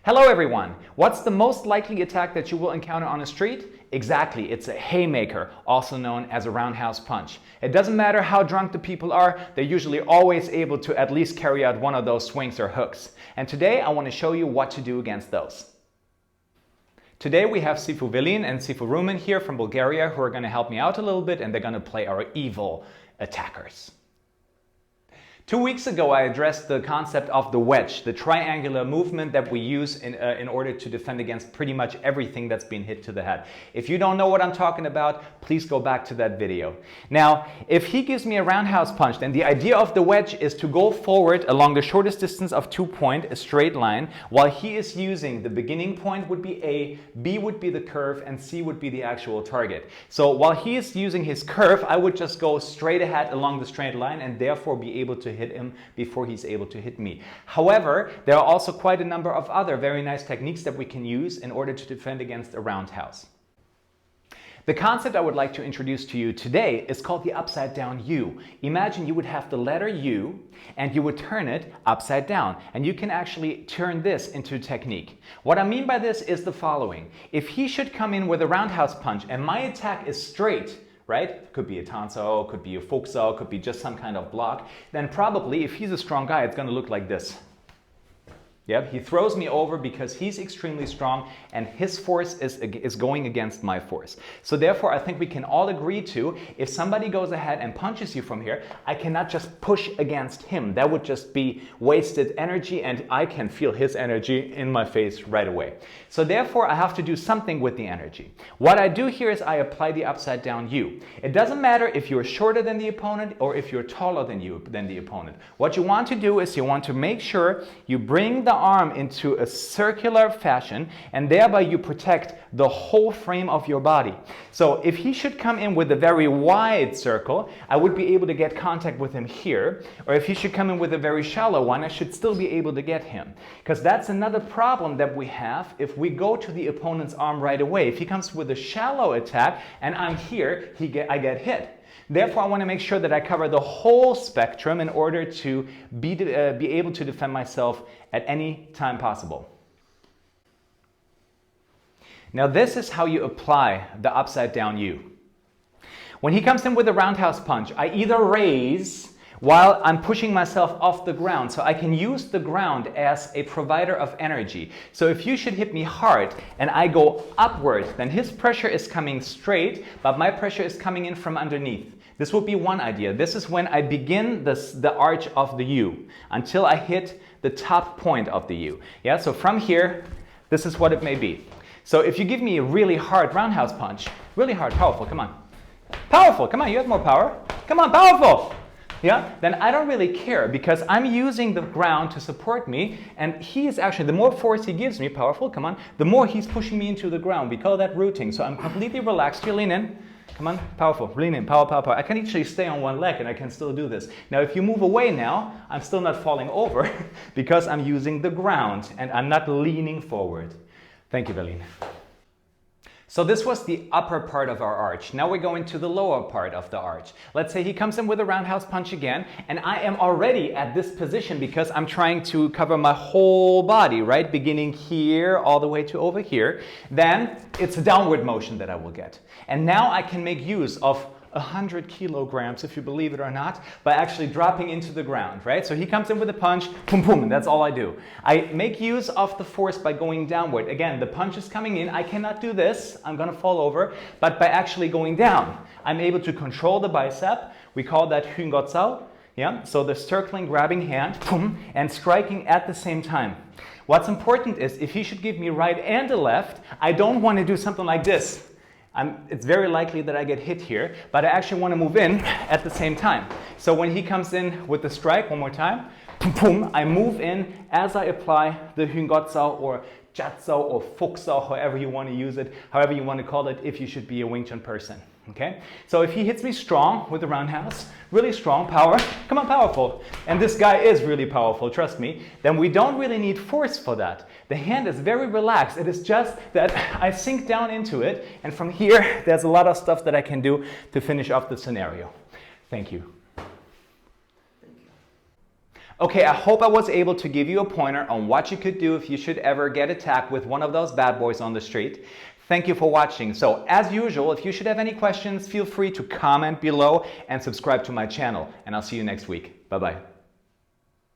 Hello everyone! What's the most likely attack that you will encounter on the street? Exactly, it's a haymaker, also known as a roundhouse punch. It doesn't matter how drunk the people are, they're usually always able to at least carry out one of those swings or hooks. And today I want to show you what to do against those. Today we have Sifu and Sifu here from Bulgaria who are going to help me out a little bit, and they're going to play our evil attackers. 2 weeks ago I addressed the concept of the wedge, the triangular movement that we use in order to defend against pretty much everything that's been hit to the head. If you don't know what I'm talking about, please go back to that video. Now, if he gives me a roundhouse punch, then the idea of the wedge is to go forward along the shortest distance of 2 points, a straight line, while he is using the beginning point would be A, B would be the curve, and C would be the actual target. So while he is using his curve, I would just go straight ahead along the straight line and therefore be able to hit him before he's able to hit me. However, there are also quite a number of other very nice techniques that we can use in order to defend against a roundhouse. The concept I would like to introduce to you today is called the upside down U. Imagine you would have the letter U and you would turn it upside down, and you can actually turn this into technique. What I mean by this is the following. If he should come in with a roundhouse punch and my attack is straight, right? Could be a tanso, could be a fukso, could be just some kind of block. Then probably, if he's a strong guy, it's going to look like this. Yep, he throws me over because he's extremely strong and his force is going against my force. So therefore, I think we can all agree to, if somebody goes ahead and punches you from here, I cannot just push against him. That would just be wasted energy, and I can feel his energy in my face right away. So therefore, I have to do something with the energy. What I do here is I apply the upside down U. It doesn't matter if you're shorter than the opponent or if you're taller than the opponent. What you want to do is you want to make sure you bring the arm into a circular fashion, and thereby you protect the whole frame of your body. So if he should come in with a very wide circle, I would be able to get contact with him here, or if he should come in with a very shallow one, I should still be able to get him. Because that's another problem that we have if we go to the opponent's arm right away. If he comes with a shallow attack and I'm here, I get hit. Therefore, I want to make sure that I cover the whole spectrum in order to be able to defend myself at any time possible. Now, this is how you apply the upside down U. When he comes in with a roundhouse punch, I either raise while I'm pushing myself off the ground, so I can use the ground as a provider of energy. So if you should hit me hard and I go upward, then his pressure is coming straight, but my pressure is coming in from underneath. This would be one idea. This is when I begin the arch of the U until I hit the top point of the U. Yeah, so from here, this is what it may be. So if you give me a really hard roundhouse punch, really hard, powerful, come on. Powerful, come on, you have more power. Come on, powerful. Yeah, then I don't really care because I'm using the ground to support me, and he is actually, the more force he gives me, powerful, come on, the more he's pushing me into the ground. We call that rooting. So I'm completely relaxed. You lean in. Come on, powerful, lean in, power, power, power. I can actually stay on one leg and I can still do this. Now, if you move away now, I'm still not falling over because I'm using the ground and I'm not leaning forward. Thank you, Berlin. So this was the upper part of our arch. Now we're going to the lower part of the arch. Let's say he comes in with a roundhouse punch again, and I am already at this position because I'm trying to cover my whole body, right? Beginning here all the way to over here. Then it's a downward motion that I will get. And now I can make use of 100 kilograms, if you believe it or not, by actually dropping into the ground, right? So he comes in with a punch, boom, boom, and that's all I do. I make use of the force by going downward. Again, the punch is coming in. I cannot do this. I'm going to fall over. But by actually going down, I'm able to control the bicep. We call that Wing Tsjun. Yeah? So the circling, grabbing hand, boom, and striking at the same time. What's important is if he should give me right and a left, I don't want to do something like this. It's very likely that I get hit here, but I actually want to move in at the same time. So when he comes in with the strike, one more time, boom, boom, I move in as I apply the Wing Tsjun or Jatso or Fukso, however you want to use it, however you want to call it, if you should be a Wing Tsjun person. Okay? So if he hits me strong with the roundhouse, really strong, power, come on, powerful, and this guy is really powerful, trust me, then we don't really need force for that. The hand is very relaxed. It is just that I sink down into it, and from here, there's a lot of stuff that I can do to finish off the scenario. Thank you. Okay, I hope I was able to give you a pointer on what you could do if you should ever get attacked with one of those bad boys on the street. Thank you for watching. So as usual, if you should have any questions, feel free to comment below and subscribe to my channel. And I'll see you next week. Bye-bye.